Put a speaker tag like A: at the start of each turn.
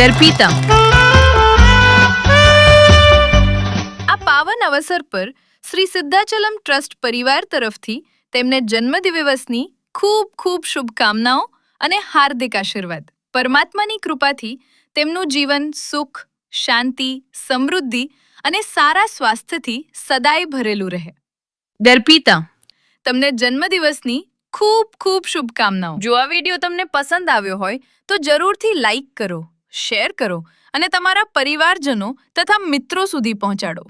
A: દર્પિતા આ પાવન અવસર પર શ્રી સિદ્ધાચલમ ટ્રસ્ટ પરિવાર તરફથી તેમને જન્મદિવસની ખૂબ ખૂબ શુભકામનાઓ અને હાર્દિક આશીર્વાદ. પરમાત્માની કૃપાથી તેમનું જીવન સુખ, શાંતિ, સમૃદ્ધિ અને સારા સ્વાસ્થ્યથી સદાય ભરેલું રહે. દર્પિતા તમને જન્મદિવસની ખૂબ ખૂબ શુભકામનાઓ. જો આ વિડીયો તમને પસંદ આવ્યો હોય તો જરૂરથી લાઈક કરો, શેર કરો અને તમારા પરિવારજનો તથા મિત્રો સુધી પહોંચાડો.